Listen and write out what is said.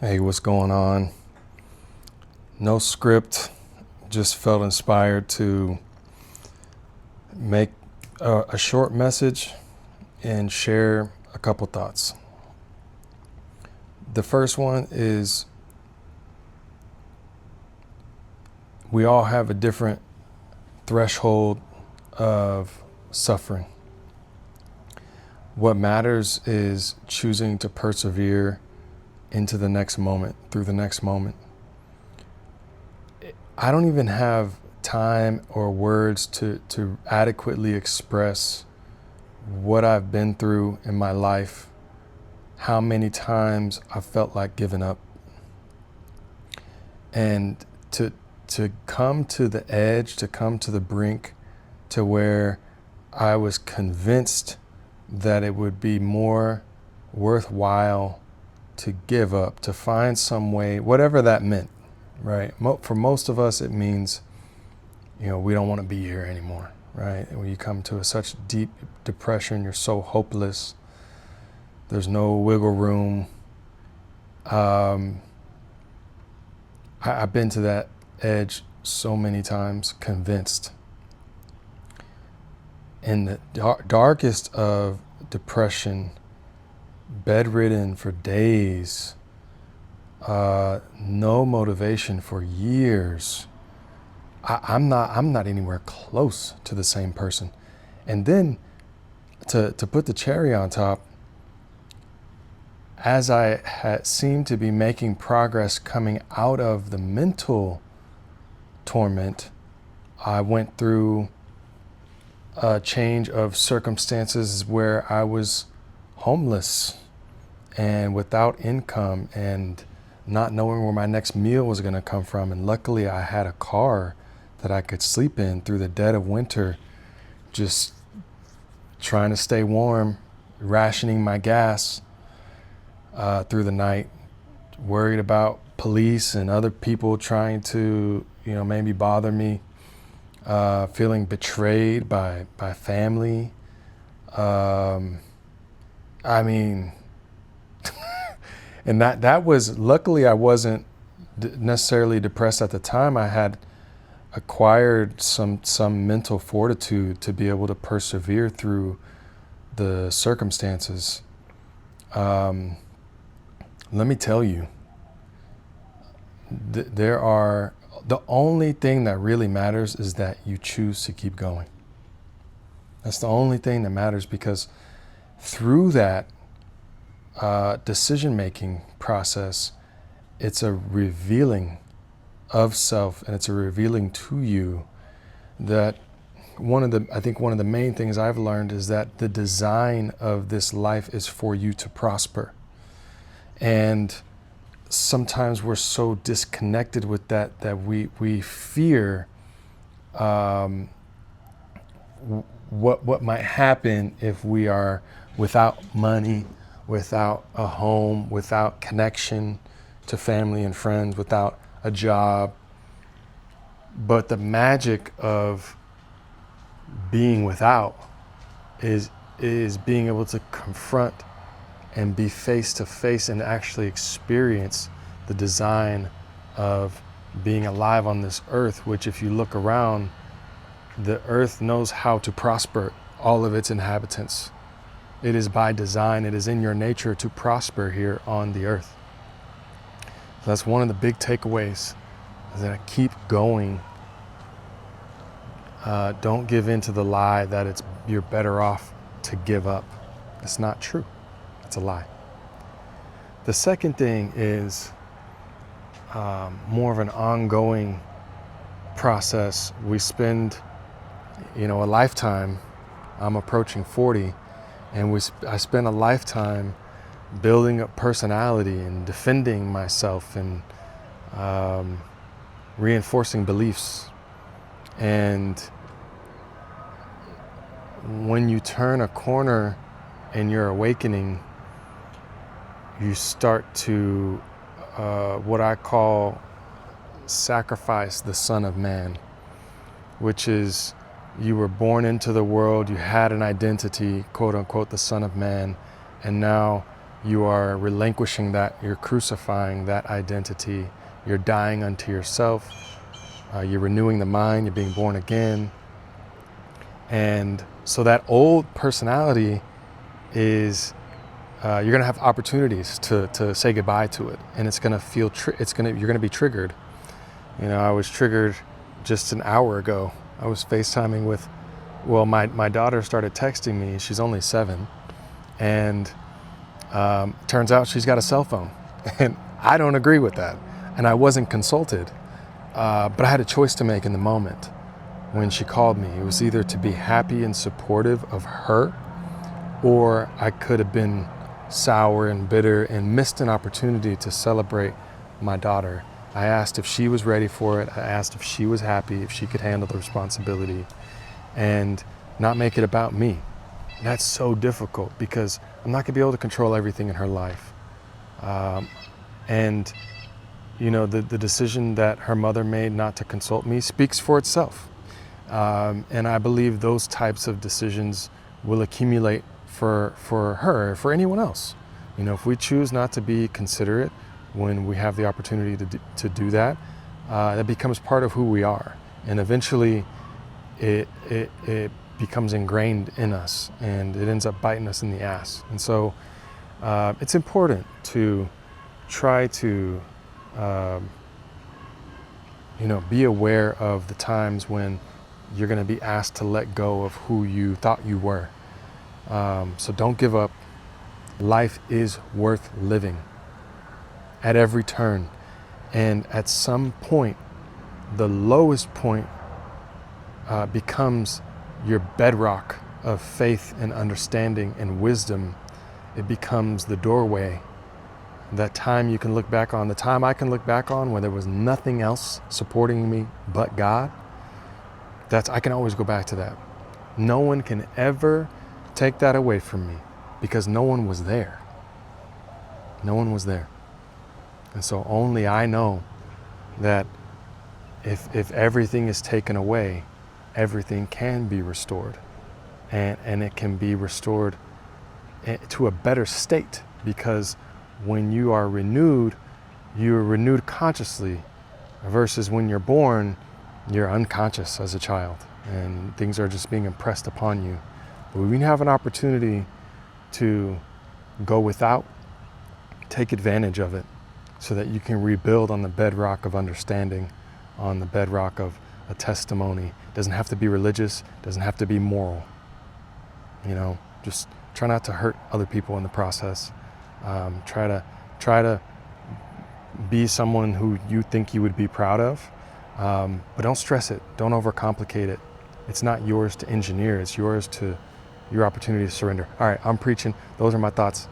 Hey, what's going on? No script, just felt inspired to make a short message and share a couple thoughts. The first one is we all have a different threshold of suffering. What matters is choosing to persevere into the next moment, through the next moment. I don't even have time or words to adequately express what I've been through in my life, how many times I felt like giving up. And to come to the edge, to come to the brink, to where I was convinced that it would be more worthwhile to give up, to find some way, whatever that meant, right? For most of us, it means, we don't want to be here anymore, right? When you come to such deep depression, you're so hopeless. There's no wiggle room. I've been to that edge so many times, convinced. In the darkest of depression, bedridden for days, no motivation for years. I'm not anywhere close to the same person. And then to put the cherry on top, as I had seemed to be making progress coming out of the mental torment, I went through a change of circumstances where I was homeless and without income and not knowing where my next meal was going to come from. And luckily I had a car that I could sleep in through the dead of winter, just trying to stay warm, rationing my gas through the night, worried about police and other people trying to, maybe bother me, feeling betrayed by family. And that was, luckily I wasn't necessarily depressed at the time. I had acquired some mental fortitude to be able to persevere through the circumstances. Let me tell you, the only thing that really matters is that you choose to keep going. That's the only thing that matters, because through that decision-making process, it's a revealing of self, and it's a revealing to you that I think one of the main things I've learned is that the design of this life is for you to prosper. And sometimes we're so disconnected with that we fear what might happen if we are without money, without a home, without connection to family and friends, without a job. But the magic of being without is being able to confront and be face to face and actually experience the design of being alive on this earth, which, if you look around, the earth knows how to prosper all of its inhabitants. It is by design, it is in your nature to prosper here on the earth. So that's one of the big takeaways, is that keep going. Don't give in to the lie that you're better off to give up. It's not true. It's a lie. The second thing is more of an ongoing process. We spend, a lifetime. I'm approaching 40, and I spent a lifetime building up personality and defending myself and reinforcing beliefs. And when you turn a corner in your awakening, you start to what I call sacrifice the Son of Man, which is, you were born into the world, you had an identity, quote unquote, the Son of Man, and now you are relinquishing that, you're crucifying that identity, you're dying unto yourself, you're renewing the mind, you're being born again. And so that old personality is, you're going to have opportunities to say goodbye to it, and it's going to feel, you're going to be triggered. You know, I was triggered just an hour ago. I was FaceTiming with, my daughter started texting me. She's only 7, and turns out she's got a cell phone, and I don't agree with that. And I wasn't consulted, but I had a choice to make in the moment. When she called me, it was either to be happy and supportive of her, or I could have been sour and bitter and missed an opportunity to celebrate my daughter. I asked if she was ready for it. I asked if she was happy, if she could handle the responsibility, and not make it about me. And that's so difficult because I'm not going to be able to control everything in her life. And you know, the decision that her mother made not to consult me speaks for itself. And I believe those types of decisions will accumulate for her, for anyone else. You know, if we choose not to be considerate when we have the opportunity to do that, that becomes part of who we are. And eventually it becomes ingrained in us, and it ends up biting us in the ass. And so it's important to try to be aware of the times when you're going to be asked to let go of who you thought you were. So don't give up. Life is worth living at every turn. And at some point, the lowest point becomes your bedrock of faith and understanding and wisdom. It becomes the doorway. That time you can look back on, the time I can look back on when there was nothing else supporting me but God, I can always go back to that. No one can ever take that away from me because no one was there. No one was there. And so only I know that if everything is taken away, everything can be restored. And it can be restored to a better state, because when you are renewed, you're renewed consciously, versus when you're born, you're unconscious as a child and things are just being impressed upon you. But when you have an opportunity to go without, take advantage of it so that you can rebuild on the bedrock of understanding, on the bedrock of a testimony. It doesn't have to be religious, doesn't have to be moral. You know, just try not to hurt other people in the process. Try to be someone who you think you would be proud of, but don't stress it. Don't overcomplicate it. It's not yours to engineer. It's your opportunity to surrender. All right, I'm preaching. Those are my thoughts.